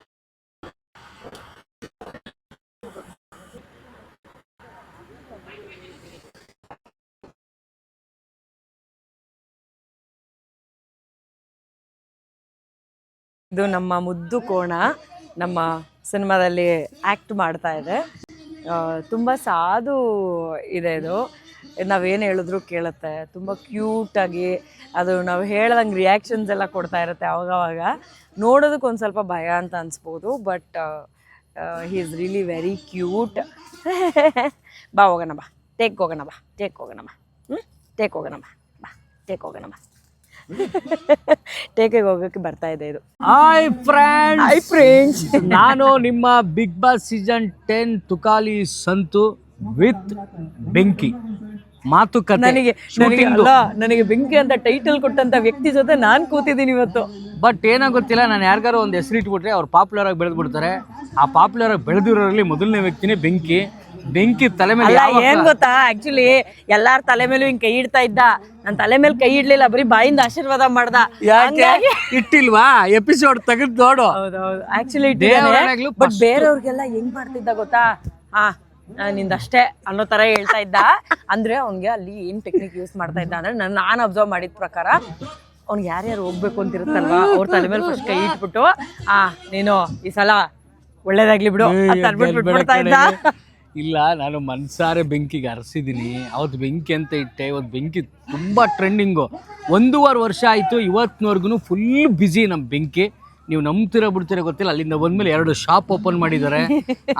ಇದು ನಮ್ಮ ಮುದ್ದು ಕೋಣ, ನಮ್ಮ ಸಿನಿಮಾದಲ್ಲಿ ಆ್ಯಕ್ಟ್ ಮಾಡ್ತಾ ಇದೆ. ತುಂಬ ಸಾಧು ಇದೆ ಇದು. ನಾವೇನು ಹೇಳಿದ್ರು ಕೇಳುತ್ತೆ, ತುಂಬ ಕ್ಯೂಟಾಗಿ. ಅದು ನಾವು ಹೇಳ್ದಂಗೆ ರಿಯಾಕ್ಷನ್ಸ್ ಎಲ್ಲ ಕೊಡ್ತಾ ಇರುತ್ತೆ ಅವಾಗವಾಗ. ನೋಡೋದಕ್ಕೆ ಒಂದು ಸ್ವಲ್ಪ ಭಯ ಅಂತ ಅನಿಸ್ಬೋದು, but he is really very cute. ಬಾ ಹೋಗೋಣ, ಬಾ ಟೇಕ್ ಹೋಗೋಣ, ಬಾ ಟೇಕ್ ಹೋಗೋಣ, ಬಾ ಟೇಕ್ ಹೋಗೋಣ, ಬಾ ಟೇಕ್ ಹೋಗೋಣ, ಬಾ ಟೇಕಿಗೆ ಹೋಗೋಕ್ಕೆ ಬರ್ತಾ ಇದೆ ಇದು. Hi friends. Hi friends. ನಾನು ನಿಮ್ಮ Bigg Boss season 10 Tukali Santu with ಬೆಂಕಿ ಮಾತುಕತೆ. ನನಗೆ ಬೆಂಕಿ ಅಂತ ಟೈಟಲ್ ಕೊಟ್ಟಂತ ವ್ಯಕ್ತಿ ಜೊತೆ ನಾನು ಕೂತಿದ್ದೀನಿ ಇವತ್ತು. ಬಟ್ ಏನೋ ಗೊತ್ತಿಲ್ಲ, ನಾನು ಯಾರಿಗಾರು ಒಂದು ಹೆಸರು ಇಟ್ಬಿಟ್ರೆ ಅವ್ರು ಪಾಪ್ಯುಲರ್ ಆಗಿ ಬೆಳೆದ್ಬಿಡ್ತಾರೆ. ಆ ಪಾಪ್ಯುಲರ್ ಆಗಿ ಬೆಳೆದಿರೋರಲ್ಲಿ ಮೊದಲನೇ ವ್ಯಕ್ತಿನೇ ಬೆಂಕಿ. ಬೆಂಕಿ ತಲೆ ಮೇಲೆ ಏನ್ ಗೊತ್ತಾ, ಆಕ್ಚುಲಿ ಎಲ್ಲಾರ ತಲೆ ಮೇಲೂ ಹಿಂಗ್ ಕೈ ಇಡ್ತಾ ಇದ್ದ. ನನ್ನ ತಲೆ ಮೇಲೆ ಕೈ ಇಡ್ಲಿಲ್ಲ, ಬರೀ ಬಾಯಿಂದ ಆಶೀರ್ವಾದ ಮಾಡ್ದ. ಇಟ್ಟಿಲ್ವಾ ಎಪಿಸೋಡ್ ತೆಗೆದು ನೋಡು. ಹೌದೌದು, ಆಕ್ಚುಲಿ ಬಟ್ ಬೇರೆಯವ್ರಿಗೆಲ್ಲ ಹೆಂಗ್ ಮಾಡ್ತಿದ್ದ ಗೊತ್ತಾ, ನಿಂದಷ್ಟೇ ಅನ್ನೋ ತರ ಹೇಳ್ತಾ ಇದ್ದ. ಅಂದ್ರೆ ಅವ್ನಿಗೆ ಅಲ್ಲಿ ಏನ್ ಟೆಕ್ನಿಕ್ ಯೂಸ್ ಮಾಡ್ತಾ ಇದ್ದ ಅಂದ್ರೆ ನಾನು ಅಬ್ಸರ್ವ್ ಮಾಡಿದ ಪ್ರಕಾರ, ಅವ್ನಿಗೆ ಯಾರ್ಯಾರು ಹೋಗ್ಬೇಕು ಅಂತಿರುತ್ತಲ್ವಾ, ಅವ್ರ ತಲೆ ಮೇಲೆ ಫಸ್ಟ್ ಕೈ ಇಟ್ಬಿಟ್ಟು ನೀನು ಈ ಸಲ ಒಳ್ಳೇದಾಗ್ಲಿ ಬಿಡು ಅಂತ ಅನ್ಬಿಟ್ಟು ಬಿಟ್ಬಿಡ್ತಾ ಇದ್ದ. ಇಲ್ಲ, ನಾನು ಮನ್ಸಾರೆ ಬೆಂಕಿಗೆ ಅರಸಿದ್ದೀನಿ. ಅವತ್ತು ಬೆಂಕಿ ಅಂತ ಇಟ್ಟೆ. ಇವತ್ತು ಬೆಂಕಿ ತುಂಬ ಟ್ರೆಂಡಿಂಗು. 1.5 ವರ್ಷ ಆಯಿತು, ಇವತ್ತಿನವರೆಗೂ ಫುಲ್ ಬ್ಯುಸಿ ನಮ್ಮ ಬೆಂಕಿ. ನೀವು ನಂಬ್ತಿರೋ ಬಿಡ್ತೀರೋ ಗೊತ್ತಿಲ್ಲ. ಅಲ್ಲಿಂದ ಬಂದಮೇಲೆ 2 ಶಾಪ್ ಓಪನ್ ಮಾಡಿದ್ದಾರೆ.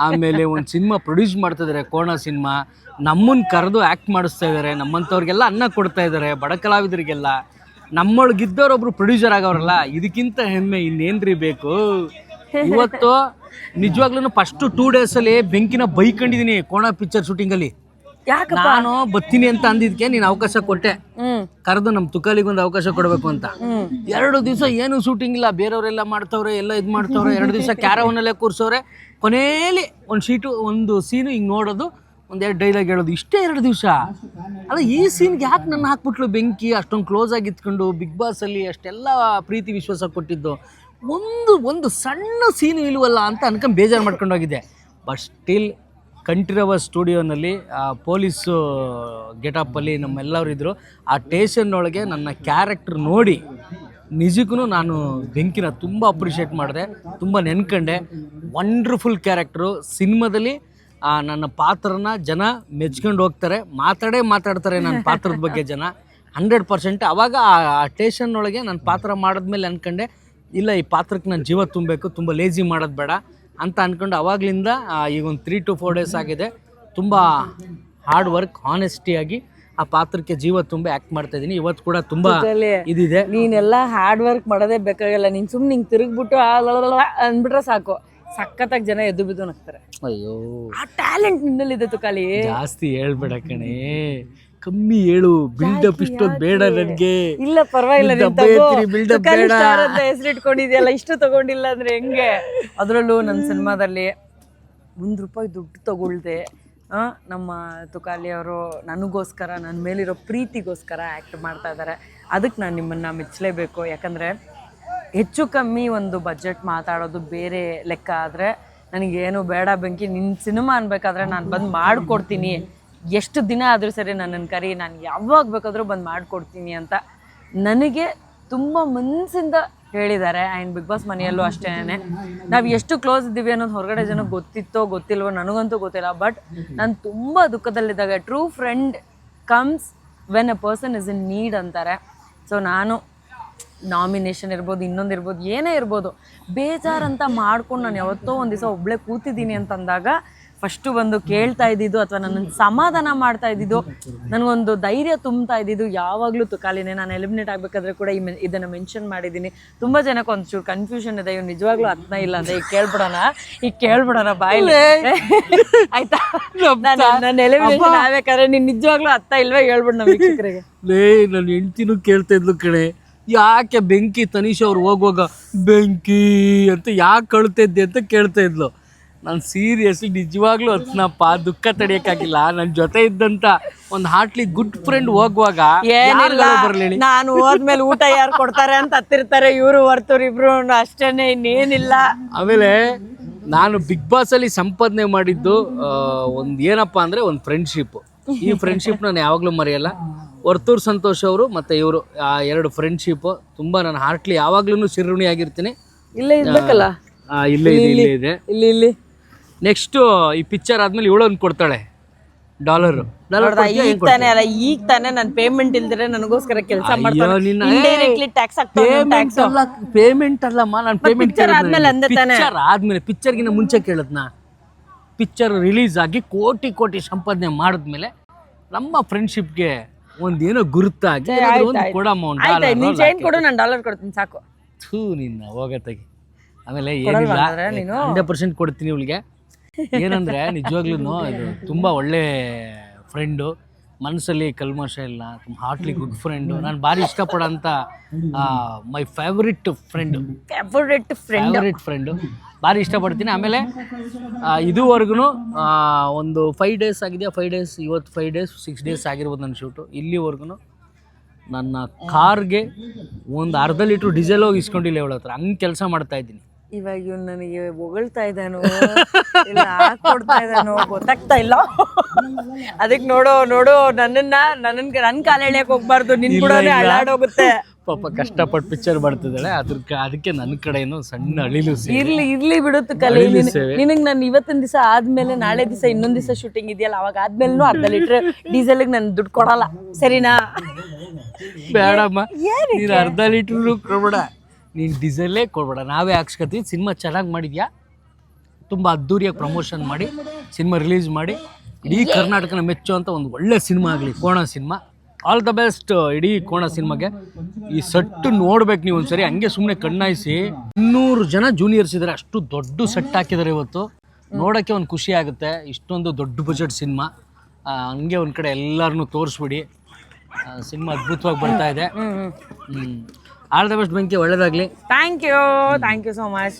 ಆಮೇಲೆ ಒಂದು ಸಿನಿಮಾ ಪ್ರೊಡ್ಯೂಸ್ ಮಾಡ್ತಾ ಇದ್ದಾರೆ, ಕೋಣ ಸಿನಿಮಾ. ನಮ್ಮನ್ನು ಕರೆದು ಆ್ಯಕ್ಟ್ ಮಾಡಿಸ್ತಾ ಇದ್ದಾರೆ. ನಮ್ಮಂಥವ್ರಿಗೆಲ್ಲ ಅನ್ನ ಕೊಡ್ತಾ ಇದ್ದಾರೆ, ಬಡ ಕಲಾವಿದರಿಗೆಲ್ಲ. ನಮ್ಮೊಳಗಿದ್ದವರೊಬ್ರು ಪ್ರೊಡ್ಯೂಸರ್ ಆಗವ್ರಲ್ಲ, ಇದಕ್ಕಿಂತ ಹೆಮ್ಮೆ ಇನ್ನೇನ್ರಿ ಬೇಕು. ಇವತ್ತು ನಿಜವಾಗ್ಲೂ ಫಸ್ಟ್ 2 ಡೇಸಲ್ಲಿ ಬೆಂಕಿನ ಬೈಕೊಂಡಿದ್ದೀನಿ ಕೋಣ ಪಿಕ್ಚರ್ ಶೂಟಿಂಗಲ್ಲಿ. ನಾನು ಬರ್ತೀನಿ ಅಂತ ಅಂದಿದ್ಕೆ ನೀನು ಅವಕಾಶ ಕೊಟ್ಟೆ, ಕರೆದು ನಮ್ಮ ತುಕಾಲಿಗೊಂದು ಅವಕಾಶ ಕೊಡಬೇಕು ಅಂತ. 2 ದಿವಸ ಏನು ಶೂಟಿಂಗ್ ಇಲ್ಲ, ಬೇರೆಯವರೆಲ್ಲ ಮಾಡ್ತವ್ರೆ, ಎಲ್ಲ ಇದು ಮಾಡ್ತವ್ರೆ. 2 ದಿವಸ ಕ್ಯಾರವನಲ್ಲೇ ಕೂರ್ಸವ್ರೆ. ಕೊನೆಯಲ್ಲಿ ಒಂದು ಶೀಟು, ಒಂದು ಸೀನು ಹಿಂಗೆ ನೋಡೋದು, ಒಂದೆರಡು ಡೈಲಾಗ್ ಹೇಳೋದು, ಇಷ್ಟೇ 2 ದಿವಸ. ಅಲ್ಲ ಈ ಸೀನ್ಗೆ ಯಾಕೆ ನನ್ನ ಹಾಕ್ಬಿಟ್ಲು ಬೆಂಕಿ? ಅಷ್ಟೊಂದು ಕ್ಲೋಸ್ ಆಗಿ ಇತ್ಕೊಂಡು ಬಿಗ್ ಬಾಸಲ್ಲಿ ಅಷ್ಟೆಲ್ಲ ಪ್ರೀತಿ ವಿಶ್ವಾಸ ಕೊಟ್ಟಿದ್ದು, ಒಂದು ಸಣ್ಣ ಸೀನು ಇಲ್ವಲ್ಲ ಅಂತ ಅನ್ಕೊಂಡು ಬೇಜಾರು ಮಾಡ್ಕೊಂಡು ಹೋಗಿದ್ದೆ. ಬಟ್ ಸ್ಟಿಲ್ ಕಂಠೀರವ ಸ್ಟುಡಿಯೋನಲ್ಲಿ ಪೊಲೀಸು ಗೆಟಪ್ಪಲ್ಲಿ ನಮ್ಮೆಲ್ಲರೂ ಇದ್ದರು. ಆ ಸ್ಟೇಷನ್ನೊಳಗೆ ನನ್ನ ಕ್ಯಾರೆಕ್ಟರ್ ನೋಡಿ ನಿಜಕ್ಕೂ ನಾನು ಬೆಂಕಿನ ತುಂಬ ಅಪ್ರಿಷಿಯೇಟ್ ಮಾಡಿದೆ, ತುಂಬ ನೆನ್ಕೊಂಡೆ. Wonderful character. ಸಿನಿಮಾದಲ್ಲಿ ನನ್ನ ಪಾತ್ರನ ಜನ ಮೆಚ್ಕೊಂಡು ಹೋಗ್ತಾರೆ, ಮಾತಾಡ್ತಾರೆ ನನ್ನ ಪಾತ್ರದ ಬಗ್ಗೆ ಜನ 100%. ಅವಾಗ ಆ ಸ್ಟೇಷನ್ನೊಳಗೆ ನನ್ನ ಪಾತ್ರ ಮಾಡಿದ್ಮೇಲೆ ಅಂದ್ಕೊಂಡೆ, ಇಲ್ಲ ಈ ಪಾತ್ರಕ್ಕೆ ನಾನು ಜೀವ ತುಂಬಬೇಕು, ತುಂಬ ಲೇಜಿ ಮಾಡೋದು ಬೇಡ ಅಂತ ಅಂದ್ಕೊಂಡು ಅವಾಗಲಿಂದ ಈಗ ಒಂದು 3 to 4 ಡೇಸ್ ಆಗಿದೆ ತುಂಬ ಹಾರ್ಡ್ ವರ್ಕ್ ಹಾನೆಸ್ಟಿಯಾಗಿ ಆ ಪಾತ್ರಕ್ಕೆ ಜೀವ ತುಂಬಿ ಆ್ಯಕ್ಟ್ ಮಾಡ್ತಾ ಇದ್ದೀನಿ. ಇವತ್ತು ಕೂಡ ತುಂಬ ಇದಿದೆ. ನೀನೆಲ್ಲ ಹಾರ್ಡ್ ವರ್ಕ್ ಮಾಡೋದೇ ಬೇಕಾಗಿಲ್ಲ, ನೀನು ಸುಮ್ಮನೆ ಹಿಂಗೆ ತಿರುಗ್ಬಿಟ್ಟು ಅಂದ್ಬಿಟ್ರೆ ಸಾಕು, ಸಖತ್ತಾಗಿ ಜನ ಎದ್ದು ಬಿದ್ದು ನಗ್ತಾರೆ. ಅಯ್ಯೋ ಆ ಟ್ಯಾಲೆಂಟ್ ನಿನ್ನಲ್ಲಿದೆ ತುಕಾಲಿ. ಜಾಸ್ತಿ ಹೇಳ್ಬೇಡ ಕಣೆ, ಕಮ್ಮಿ ಹೇಳು. ಬಿಲ್ಡಪ್ ಇಷ್ಟೊಂದು ಬೇಡ ನನಗೆ. ಇಲ್ಲ ಪರವಾಗಿಲ್ಲ, ಹೆಸರಿಟ್ಕೊಂಡಿದ್ಯಲ್ಲ, ಇಷ್ಟು ತಗೊಂಡಿಲ್ಲ ಅಂದ್ರೆ ಹೆಂಗೆ? ಅದರಲ್ಲೂ ನನ್ನ ಸಿನಿಮಾದಲ್ಲಿ ₹1 ದುಡ್ಡು ತಗೊಳ್ದೆ ನಮ್ಮ ತುಕಾಲಿ ಅವರು ನನಗೋಸ್ಕರ, ನನ್ನ ಮೇಲಿರೋ ಪ್ರೀತಿಗೋಸ್ಕರ ಆ್ಯಕ್ಟ್ ಮಾಡ್ತಾ ಇದ್ದಾರೆ. ಅದಕ್ಕೆ ನಾನು ನಿಮ್ಮನ್ನು ಮೆಚ್ಚಲೇಬೇಕು. ಯಾಕಂದರೆ ಹೆಚ್ಚು ಕಮ್ಮಿ ಒಂದು ಬಜೆಟ್ ಮಾತಾಡೋದು ಬೇರೆ ಲೆಕ್ಕ ಆದರೆ, ನನಗೇನು ಬೇಡ ಬೆಂಕಿ, ನಿನ್ನ ಸಿನಿಮಾ ಅನ್ಬೇಕಾದ್ರೆ ನಾನು ಬಂದು ಮಾಡಿಕೊಡ್ತೀನಿ, ಎಷ್ಟು ದಿನ ಆದರೂ ಸರಿ ನನ್ನನ್ನು ಕರಿ, ನಾನು ಯಾವಾಗ ಬೇಕಾದರೂ ಬಂದು ಮಾಡಿಕೊಡ್ತೀನಿ ಅಂತ ನನಗೆ ತುಂಬ ಮನಸ್ಸಿಂದ ಹೇಳಿದ್ದಾರೆ. ಆ್ಯಂಡ್ ಬಿಗ್ ಬಾಸ್ ಮನೆಯಲ್ಲೂ ಅಷ್ಟೇ, ನಾವು ಎಷ್ಟು ಕ್ಲೋಸ್ ಇದ್ದೀವಿ ಅನ್ನೋದು ಹೊರಗಡೆ ಜನಕ್ಕೆ ಗೊತ್ತಿತ್ತೋ ಗೊತ್ತಿಲ್ವೋ ನನಗಂತೂ ಗೊತ್ತಿಲ್ಲ. ಬಟ್ ನಾನು ತುಂಬ ದುಃಖದಲ್ಲಿದ್ದಾಗ true friend comes when a person is in need ಅಂತಾರೆ. ಸೊ ನಾನು ನಾಮಿನೇಷನ್ ಇರ್ಬೋದು, ಇನ್ನೊಂದು ಇರ್ಬೋದು, ಏನೇ ಇರ್ಬೋದು, ಬೇಜಾರಂತ ಮಾಡ್ಕೊಂಡು ನಾನು ಯಾವತ್ತೋ ಒಂದು ದಿವಸ ಒಬ್ಬಳೇ ಕೂತಿದ್ದೀನಿ ಅಂತಂದಾಗ ಫಸ್ಟು ಬಂದು ಕೇಳ್ತಾ ಇದ್ದಿದ್ದು ಅಥವಾ ನನ್ನನ್ನು ಸಮಾಧಾನ ಮಾಡ್ತಾ ಇದ್ದಿದ್ದು, ನನಗೊಂದು ಧೈರ್ಯ ತುಂಬ್ತಾ ಇದ್ದಿದ್ದು ಯಾವಾಗಲೂ ತುಕಾಲಿನೇ. ನಾನು ಎಲಿಮಿನೇಟ್ ಆಗಬೇಕಾದ್ರೆ ಕೂಡ ಇದನ್ನು ಮೆನ್ಷನ್ ಮಾಡಿದ್ದೀನಿ. ತುಂಬ ಜನಕ್ಕೆ ಒಂಚೂರು ಕನ್ಫ್ಯೂಷನ್ ಇದೆ, ಇವ್ನು ನಿಜವಾಗ್ಲೂ ಅರ್ಥ ಇಲ್ಲ ಅಂತ. ಈಗ ಕೇಳ್ಬಿಡೋಣ ಬಾಯಿಲೆ ಆಯ್ತಾ? ನನ್ನ ಎಲಿಮಿನೇಷನ್ ಆಗ್ಬೇಕಾದ್ರೆ ನೀನು ನಿಜವಾಗ್ಲೂ ಅರ್ಥ ಇಲ್ವೇ ಹೇಳ್ಬಿಡು ನಮ್ಮ ವೀಕ್ಷಕರಿಗೆ. ನನ್ನ ಹೆಂಡ್ತಿನೂ ಕೇಳ್ತಾ ಇದ್ಲು ಕಣೆ, ಯಾಕೆ ಬೆಂಕಿ ತನಿಷ್ ಅವ್ರು ಹೋಗುವಾಗ ಬೆಂಕಿ ಅಂತ ಯಾಕೆ ಕಳ್ತಾ ಇದ್ದೆ ಅಂತ ಕೇಳ್ತಾ ಇದ್ಲು. ನಾನು ಸೀರಿಯಸ್ಲಿ ನಿಜವಾಗ್ಲೂ ಅತ್ನಪ್ಪ, ದುಃಖ ತಡೆಯೋಕ್ಕಾಗಿಲ್ಲ. ನನ್ನ ಜೊತೆ ಇದ್ದಂತ ಒಂದು ಹಾರ್ಟ್ಲಿ ಗುಡ್ ಫ್ರೆಂಡ್ ಹೋಗುವಾಗ ಬರ್ಲಿ, ನಾನು ಹೋದ್ಮೇಲೆ ಊಟ ಯಾರು ಕೊಡ್ತಾರೆ ಅಂತ ಹತ್ತಿರ್ತಾರೆ, ಇವರು ಹೊರ್ತವ್ರು ಇಬ್ರು ಅಷ್ಟೇನೆ, ಇನ್ನೇನಿಲ್ಲ. ಆಮೇಲೆ ನಾನು ಬಿಗ್ ಬಾಸ್ ಅಲ್ಲಿ ಸಂಪಾದನೆ ಮಾಡಿದ್ದು ಒಂದು ಏನಪ್ಪ ಅಂದ್ರೆ ಒಂದು ಫ್ರೆಂಡ್ಶಿಪ್. ಈ ಫ್ರೆಂಡ್ಶಿಪ್ ನಾನು ಯಾವಾಗಲೂ ಮರೆಯಲ್ಲ. ವರ್ತೂರ್ ಸಂತೋಷ್ ಅವರು ಮತ್ತೆ ಇವರು 2 ಫ್ರೆಂಡ್ಶಿಪ್ ತುಂಬ ನಾನು ಹಾರ್ಟ್ಲಿ ಯಾವಾಗ್ಲೂ ಚಿರುಣಿ ಆಗಿರ್ತೀನಿ. ಇಲ್ಲೇ ಇರ್ಬೇಕಲ್ಲ, ಇಲ್ಲೇ ಇದೆ. ಇಲ್ಲಿ ನೆಕ್ಸ್ಟ್ ಈ ಪಿಕ್ಚರ್ ಆದ್ಮೇಲೆ ಇವಳೊಂದು ಕೊಡ್ತಾಳೆ $. ಈಗ ತಾನೇ ಅಲ್ಲ, ಈಗ ತಾನೇ ನಾನು ಪೇಮೆಂಟ್ ಇಲ್ದಿರೆ ನನಗೋಸ್ಕರ ಕೆಲಸ ಮಾಡ್ತೀನಿ. ಪೇಮೆಂಟ್ ಅಲ್ಲಮ್ಮ, ನಾನು ಪೇಮೆಂಟ್ ಆದ್ಮೇಲೆ ಪಿಕ್ಚರ್ಗಿನ ಮುಂಚೆ ಕೇಳದ್ನ. ಪಿಕ್ಚರ್ ರಿಲೀಸ್ ಆಗಿ ಕೋಟಿ ಸಂಪಾದನೆ ಮಾಡಿದ್ಮೇಲೆ ನಮ್ಮ ಫ್ರೆಂಡ್ಶಿಪ್ಗೆ ಒಂದೇನೋ ಗುರುತಾಗಿ ಕೊಡಮ್ಮ ಕೊಡು, ನಾನು $. ಕೊಡ್ತೀನಿ ಸಾಕು. ನಿನ್ನ ಹೋಗತ್ತಾಗಿ. ಆಮೇಲೆ ಏನಿಲ್ಲ, 100% ಕೊಡ್ತೀನಿ ಇವಳಿಗೆ. ಏನಂದ್ರೆ ನಿಜವಾಗ್ಲೂ ಇದು ತುಂಬ ಒಳ್ಳೆ ಫ್ರೆಂಡು, ಮನಸ್ಸಲ್ಲಿ ಕಲ್ಮಶ ಇಲ್ಲ, ತುಂಬ ಹಾರ್ಟ್ಲಿ ಗುಡ್ ಫ್ರೆಂಡು. ನಾನು ಭಾರಿ ಇಷ್ಟಪಡೋಂಥ ಮೈ ಫೇವ್ರೆಟ್ ಫ್ರೆಂಡು, ಭಾರಿ ಇಷ್ಟಪಡ್ತೀನಿ. ಆಮೇಲೆ ಇದುವರೆಗೂ ಒಂದು 5 ಡೇಸ್ ಆಗಿದೆ, 5 ಡೇಸ್ ಇವತ್ತು 5 ಡೇಸ್ 6 ಡೇಸ್ ಆಗಿರ್ಬೋದು ನನ್ನ ಶೂಟು. ಇಲ್ಲಿವರೆಗೂ ನನ್ನ ಕಾರ್ಗೆ ಒಂದು ಅರ್ಧ ಲೀಟ್ರ್ ಡೀಸೆಲ್ ಹೋಗಿ ಇಸ್ಕೊಂಡಿಲ್ಲ ಇವಳ ಹತ್ರ, ಹಂಗೆ ಕೆಲಸ ಮಾಡ್ತಾ ಇದ್ದೀನಿ. ಇವಾಗ ಇವ್ನು ನನಗೆ ಹೊಗಳ್ತಾ ಇದ್ದಾನೋ ಇಲ್ಲ ಹಾಕೊಡ್ತಾ ಇದ್ದಾನೋ ಗೊತ್ತಾಗ್ತಾ ಇಲ್ಲ. ಅದಕ್ಕೆ ನೋಡು ನನ್ನ ಕಾಲ ಎಳೆಯಕ್ಕೆ ಹೋಗ್ಬಾರ್ದು, ನಿನ್ ಕೂಡ ಅಳ್ಳಾಡೋಗುತ್ತೆ. ಪಾಪ ಕಷ್ಟಪಟ್ಟು ಪಿಕ್ಚರ್ ಮಾಡ್ತಿದ್ದಾಳೆ, ಅದಕ್ಕೆ ನನ್ನ ಕಡೆನೂ ಸಣ್ಣ ಅಳಿಲು ಇರ್ಲಿ ಬಿಡುತ್ತೆ ಕಲೆ. ನಿನಗೆ ನಾನು ಇವತ್ತಿನ ದಿವಸ ಆದ್ಮೇಲೆ ನಾಳೆ ದಿವಸ ಇನ್ನೊಂದ್ ದಿವಸ ಶೂಟಿಂಗ್ ಇದೆಯಲ್ಲ, ಅವಾಗ ಆದ್ಮೇಲೆ ಅರ್ಧ ಲೀಟರ್ ಡೀಸೆಲ್ಗೆ ನಾನು ದುಡ್ಡು ಕೊಡಲ್ಲ, ಸರಿನಾ? ಬೇಡಮ್ಮ, ನೀನು ಅರ್ಧ ಲೀಟ್ರ್ ಕೊಡ್ಬೇಡ, ನೀನು ಡೀಸೆಲ್ಲೇ ಕೊಡ್ಬೇಡ, ನಾವೇ ಹಾಕ್ಸ್ಕೊತೀವಿ. ಸಿನಿಮಾ ಚೆನ್ನಾಗಿ ಮಾಡಿದ್ಯಾ, ತುಂಬ ಅದ್ದೂರಿಯಾಗಿ ಪ್ರಮೋಷನ್ ಮಾಡಿ ಸಿನಿಮಾ ರಿಲೀಸ್ ಮಾಡಿ ಇಡೀ ಕರ್ನಾಟಕನ ಮೆಚ್ಚುವಂಥ ಒಂದು ಒಳ್ಳೆ ಸಿನಿಮಾ ಆಗಲಿ ಕೋಣ ಸಿನಿಮಾ. ಆಲ್ ದ ಬೆಸ್ಟ್ ಇಡೀ ಕೋಣ ಸಿನಿಮಾಗೆ. ಈ ಸೆಟ್ ನೋಡ್ಬೇಕು ನೀವು ಒಂದ್ಸರಿ, ಹಂಗೆ ಸುಮ್ಮನೆ ಕಣ್ಣಾಯಿಸಿ. 200 ಜನ ಜೂನಿಯರ್ಸ್ ಇದ್ದಾರೆ, ಅಷ್ಟು ದೊಡ್ಡ ಸೆಟ್ ಹಾಕಿದ್ದಾರೆ ಇವತ್ತು. ನೋಡೋಕ್ಕೆ ಒಂದು ಖುಷಿ ಆಗುತ್ತೆ. ಇಷ್ಟೊಂದು ದೊಡ್ಡ ಬಜೆಟ್ ಸಿನಿಮಾ, ಹಂಗೆ ಒಂದು ಕಡೆ ಎಲ್ಲರನ್ನೂ ತೋರಿಸ್ಬಿಡಿ. ಸಿನಿಮಾ ಅದ್ಭುತವಾಗಿ ಬರ್ತಾ ಇದೆ. ಆಲ್ ದ ಬೆಸ್ಟ್ ಬೆಂಕಿ, ಒಳ್ಳೇದಾಗಲಿ. Thank you so much.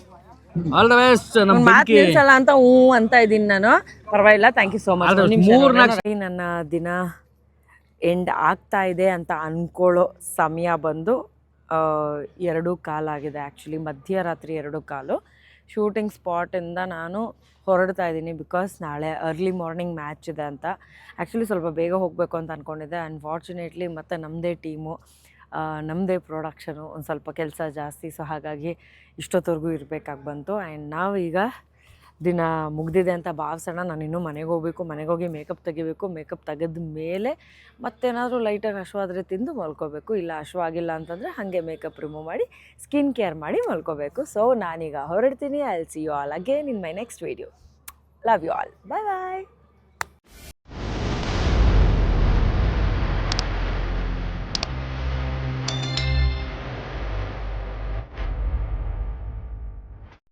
All the best ನಮ್ಮ ಮಾತು ಬೆಂಕಿ. ನಿಲ್ಸಲ್ಲ ಅಂತ ಹ್ಞೂ ಅಂತ ಇದ್ದೀನಿ ನಾನು. ಪರವಾಗಿಲ್ಲ, ಥ್ಯಾಂಕ್ ಯು ಸೋ ಮಚ್. ನನ್ನ ದಿನ ಎಂಡ್ ಆಗ್ತಾ ಇದೆ ಅಂತ ಅಂದ್ಕೊಳ್ಳೋ ಸಮಯ ಬಂದು 2:15 ಆಗಿದೆ. ಆ್ಯಕ್ಚುಲಿ ಮಧ್ಯರಾತ್ರಿ 2:15. ಶೂಟಿಂಗ್ ಸ್ಪಾಟಿಂದ ನಾನು ಹೊರಡ್ತಾ ಇದ್ದೀನಿ ಬಿಕಾಸ್ ನಾಳೆ ಅರ್ಲಿ ಮಾರ್ನಿಂಗ್ ಮ್ಯಾಚ್ ಇದೆ ಅಂತ. ಆ್ಯಕ್ಚುಲಿ ಸ್ವಲ್ಪ ಬೇಗ ಹೋಗಬೇಕು ಅಂತ ಅಂದ್ಕೊಂಡಿದ್ದೆ. ಅನ್ಫಾರ್ಚುನೇಟ್ಲಿ ಮತ್ತು ನಮ್ಮದೇ ಟೀಮು, ನಮ್ಮದೇ ಪ್ರೊಡಕ್ಷನು, ಒಂದು ಸ್ವಲ್ಪ ಕೆಲಸ ಜಾಸ್ತಿ. ಸೊ ಹಾಗಾಗಿ ಇಷ್ಟೊತ್ತವರೆಗೂ ಇರಬೇಕಾಗಿ ಬಂತು. ಆ್ಯಂಡ್ ನಾವು ಈಗ ದಿನ ಮುಗ್ದಿದೆ ಅಂತ ಭಾವಿಸೋಣ. ನಾನು ಇನ್ನೂ ಮನೆಗೆ ಹೋಗಬೇಕು. ಮನೆಗೆ ಹೋಗಿ ಮೇಕಪ್ ತೆಗಿಬೇಕು. ಮೇಕಪ್ ತೆಗೆದ ಮೇಲೆ ಮತ್ತೇನಾದರೂ ಲೈಟಾಗಿ ಹಶ್ವಾದರೆ ತಿಂದು ಮಲ್ಕೋಬೇಕು. ಇಲ್ಲ ಹಶ್ವಾಗಿಲ್ಲ ಅಂತಂದರೆ ಹಾಗೆ ಮೇಕಪ್ ರಿಮೂವ್ ಮಾಡಿ ಸ್ಕಿನ್ ಕೇರ್ ಮಾಡಿ ಮಲ್ಕೋಬೇಕು. ಸೊ ನಾನೀಗ ಹೊರಡ್ತೀನಿ. I will see you all again in my next video. Love you all. Bye bye.